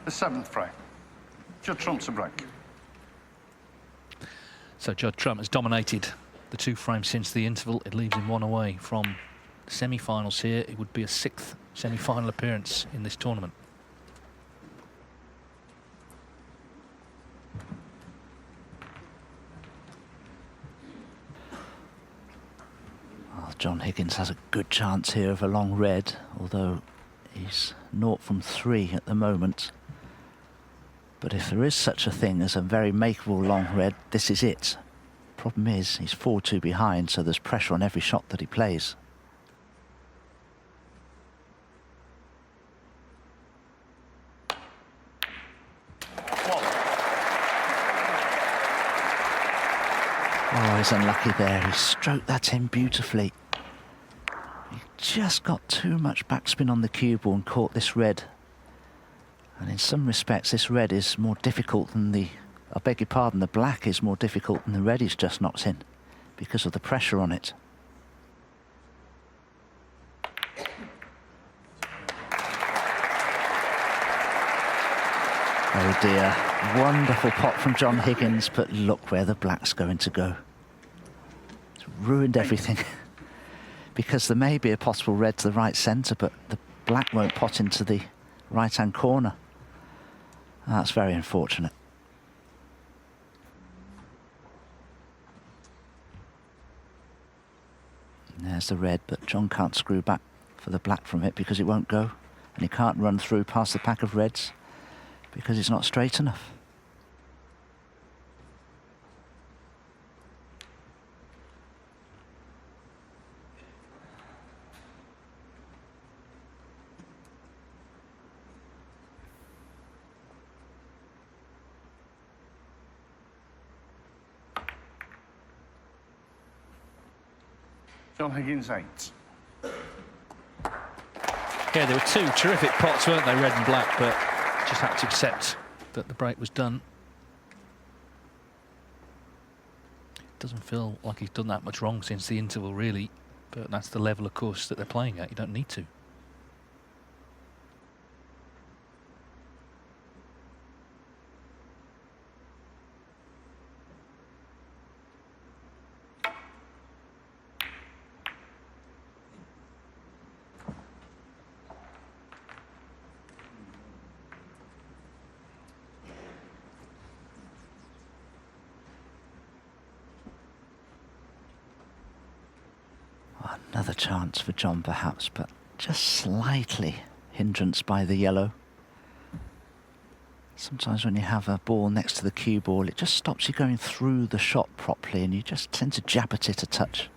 The 7th frame. Judd Trump's a break. So Judd Trump has dominated the 2 frames since the interval. It leaves him 1 away from the semi-finals here. It would be a 6th semi-final appearance in this tournament. Well, John Higgins has a good chance here of a long red, although he's 0 from 3 at the moment. But if there is such a thing as a very makeable long red, this is it. Problem is, he's 4-2 behind, so there's pressure on every shot that he plays. Oh, he's unlucky there. He stroked that in beautifully. He just got too much backspin on the cue ball and caught this red. And in some respects, this red is more difficult than the... I beg your pardon, the black is more difficult than the red he's just knocked in because of the pressure on it. Oh dear, wonderful pot from John Higgins, but look where the black's going to go. It's ruined everything. Because there may be a possible red to the right centre, but the black won't pot into the right-hand corner. That's very unfortunate. And there's the red, but John can't screw back for the black from it because it won't go. And he can't run through past the pack of reds because it's not straight enough. John Higgins 8. Yeah, there were 2 terrific pots, weren't they, red and black, but just had to accept that the break was done. Doesn't feel like he's done that much wrong since the interval, really, but that's the level, of course, that they're playing at. You don't need to. Another chance for John perhaps, but just slightly hindrance by the yellow. Sometimes when you have a ball next to the cue ball, it just stops you going through the shot properly and you just tend to jab at it a touch.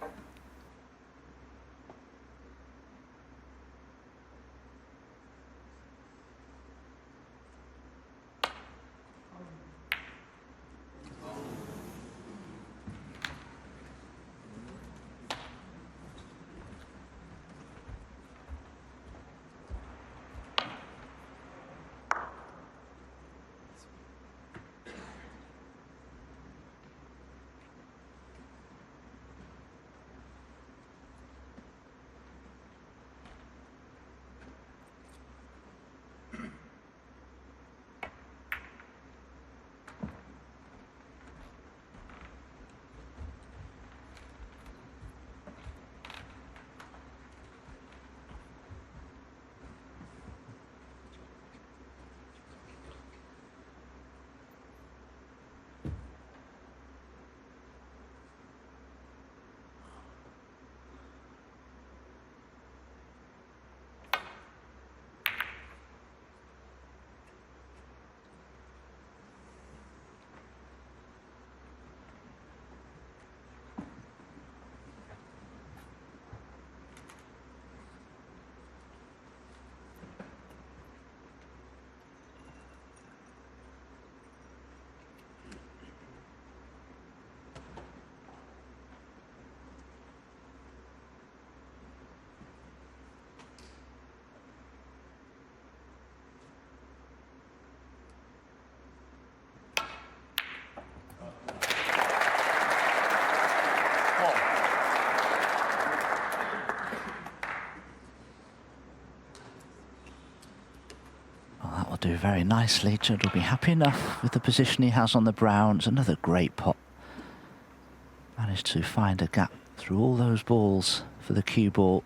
That'll do very nicely. Judd will be happy enough with the position he has on the brown. It's another great pot. Managed to find a gap through all those balls for the cue ball.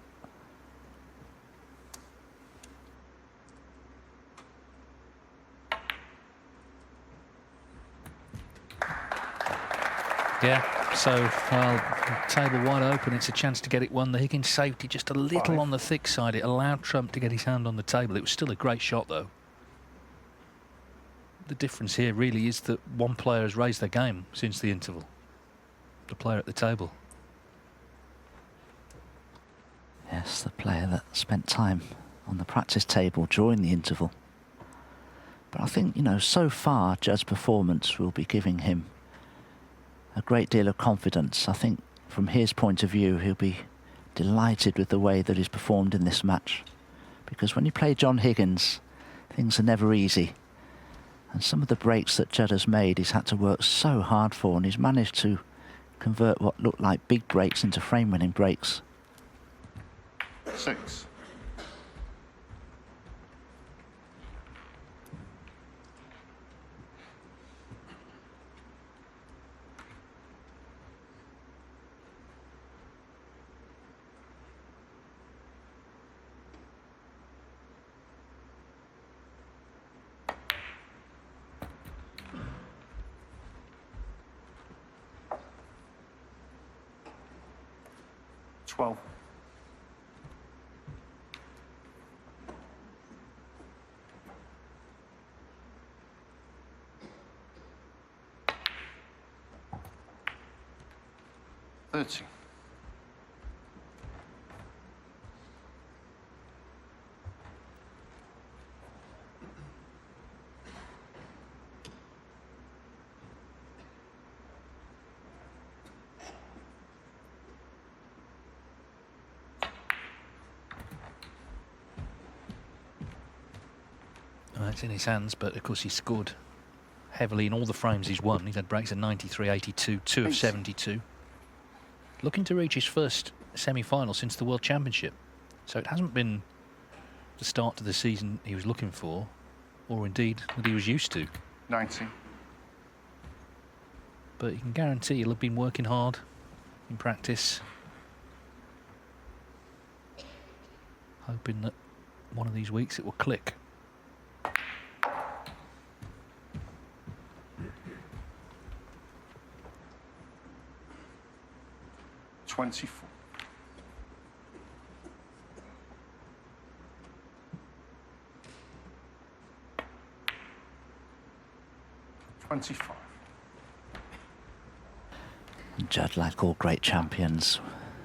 Yeah, so table wide open. It's a chance to get it won. The Higgins safety just a little on the thick side. It allowed Trump to get his hand on the table. It was still a great shot, though. The difference here really is that one player has raised their game since the interval. The player at the table. Yes, the player that spent time on the practice table during the interval. But I think, you know, so far Judd's performance will be giving him a great deal of confidence. I think from his point of view, he'll be delighted with the way that he's performed in this match. Because when you play John Higgins, things are never easy. And some of the breaks that Judd has made, he's had to work so hard for, and he's managed to convert what looked like big breaks into frame-winning breaks. 6. Well, 30. It's in his hands, but of course he scored heavily in all the frames he's won. He's had breaks of 93, 82, 2 of 72. Looking to reach his first semi-final since the World Championship. So it hasn't been the start to the season he was looking for, or indeed that he was used to. 90. But you can guarantee he'll have been working hard in practice, hoping that one of these weeks it will click. 24. 25. Judd, like all great champions,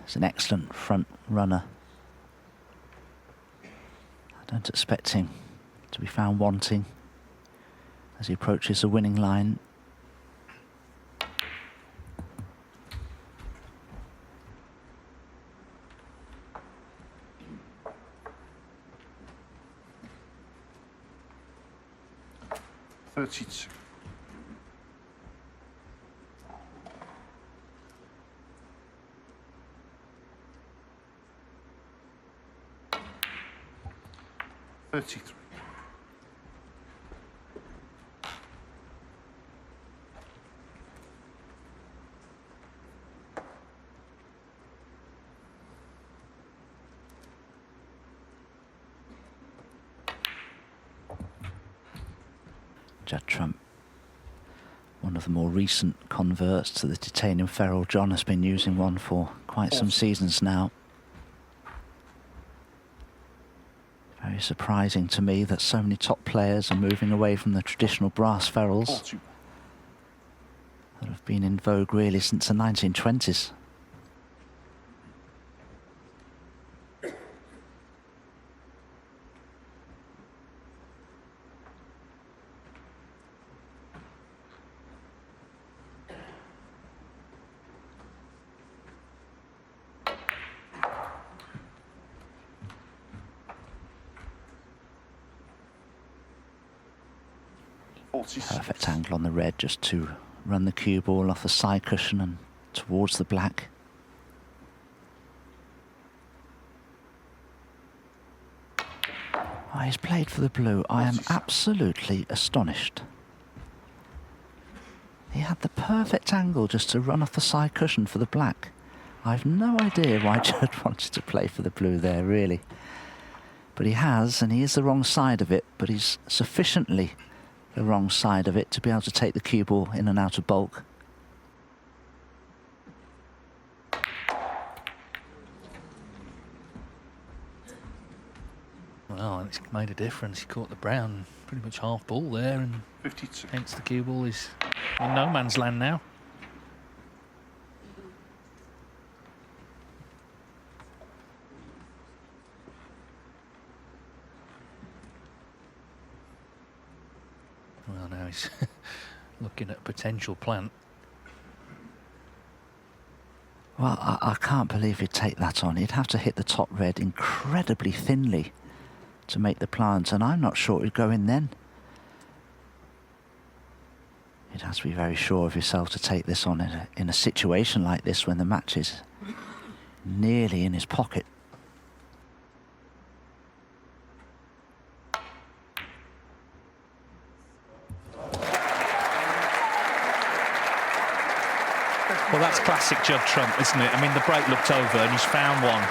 is an excellent front runner. I don't expect him to be found wanting as he approaches the winning line. $32. 33. 'Judd Trump, one of the more recent converts to the titanium ferrule. John has been using one for quite some seasons now. Very surprising to me that so many top players are moving away from the traditional brass ferrules 41. that have been in vogue really since the 1920s. Perfect angle on the red just to run the cue ball off the side cushion and towards the black. Oh, he's played for the blue. I am 47. absolutely astonished. He had the perfect angle just to run off the side cushion for the black. I've no idea why Judd wanted to play for the blue there, really. But he has, and he is the wrong side of it, but he's sufficiently the wrong side of it to be able to take the cue ball in and out of bulk. Well, it's made a difference. He caught the brown pretty much half ball there, and 52. hence the cue ball is in no man's land now. Well, now he's looking at a potential plant. Well, I can't believe he'd take that on. He'd have to hit the top red incredibly thinly to make the plant, and I'm not sure it'd go in then. He'd have to be very sure of himself to take this on in a situation like this when the match is nearly in his pocket. Well, that's classic Judd Trump, isn't it? I mean, the break looked over and he's found one.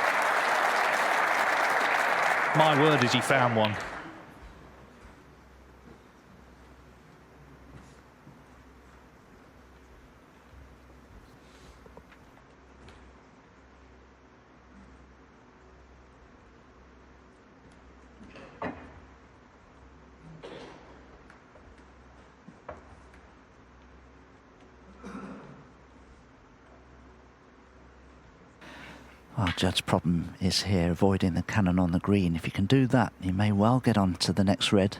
My word is he found one. Well, Judd's problem is here avoiding the cannon on the green. If he can do that, he may well get on to the next red.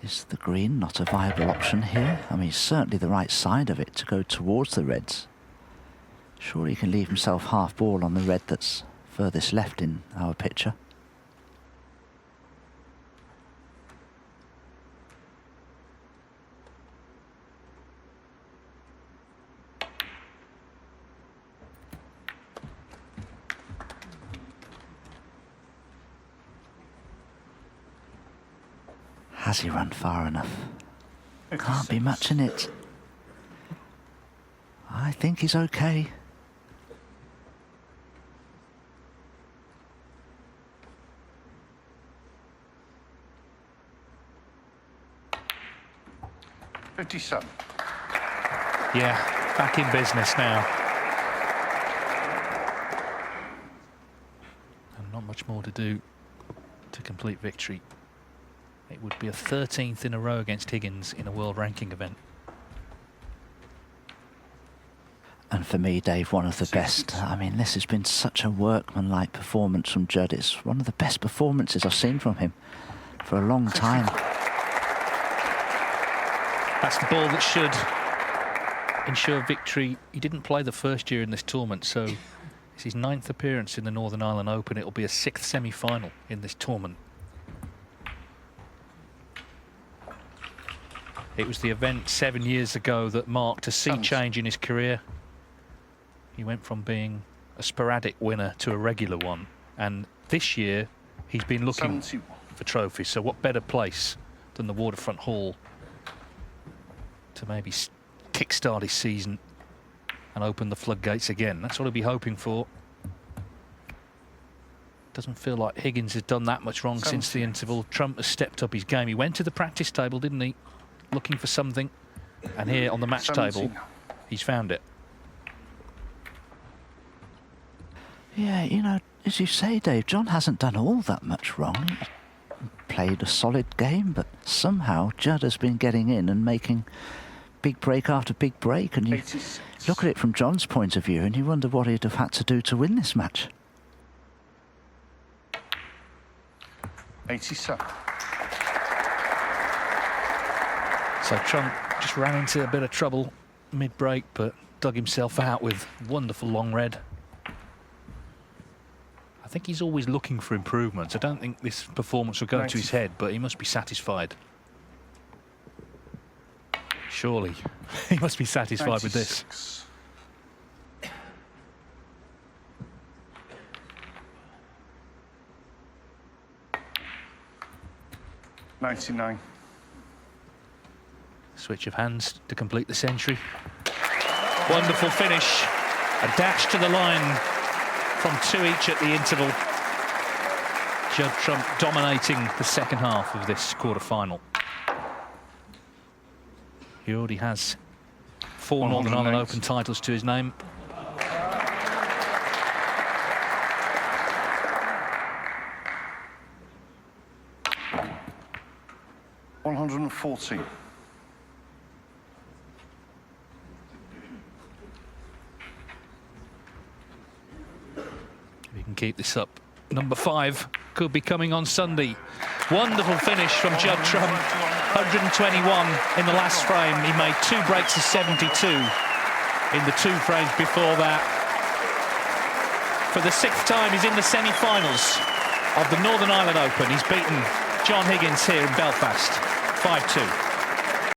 Is the green not a viable option here? I mean, certainly the right side of it to go towards the reds. Surely he can leave himself half ball on the red that's furthest left in our picture. Has he run far enough? Can't be much in it. I think he's okay. $57. Yeah, back in business now. And not much more to do to complete victory. It would be a 13th in a row against Higgins in a world ranking event. And for me, Dave, one of the best. I mean, this has been such a workmanlike performance from Judd. It's one of the best performances I've seen from him for a long time. That's the ball that should ensure victory. He didn't play the first year in this tournament, so it's his 9th appearance in the Northern Ireland Open. It'll be a 6th semi-final in this tournament. It was the event 7 years ago that marked a sea change in his career. He went from being a sporadic winner to a regular one. And this year, he's been looking 71. for trophies. So what better place than the Waterfront Hall to maybe kickstart his season and open the floodgates again? That's what he'll be hoping for. Doesn't feel like Higgins has done that much wrong since the interval. Trump has stepped up his game. He went to the practice table, didn't he? Looking for something, and here on the match table he's found it. Yeah, you know, as you say, Dave, John hasn't done all that much wrong. He played a solid game, but somehow Judd has been getting in and making big break after big break, and you 86. look at it from John's point of view and you wonder what he'd have had to do to win this match. 87. So Trump just ran into a bit of trouble mid-break, but dug himself out with wonderful long red. I think he's always looking for improvements. I don't think this performance will go to his head, but he must be satisfied. Surely he must be satisfied with this. 96. $99. Switch of hands to complete the century. Wonderful finish. A dash to the line from 2 each at the interval. Judd Trump dominating the second half of this quarter-final. He already has 4 Northern Ireland 108. Open titles to his name. $114. If he can keep this up, number 5 could be coming on Sunday. Wonderful finish from Judd Trump. 121 in the last frame. He made 2 breaks of 72 in the 2 frames before that. For the 6th time, he's in the semi-finals of the Northern Ireland Open. He's beaten John Higgins here in Belfast, 5-2.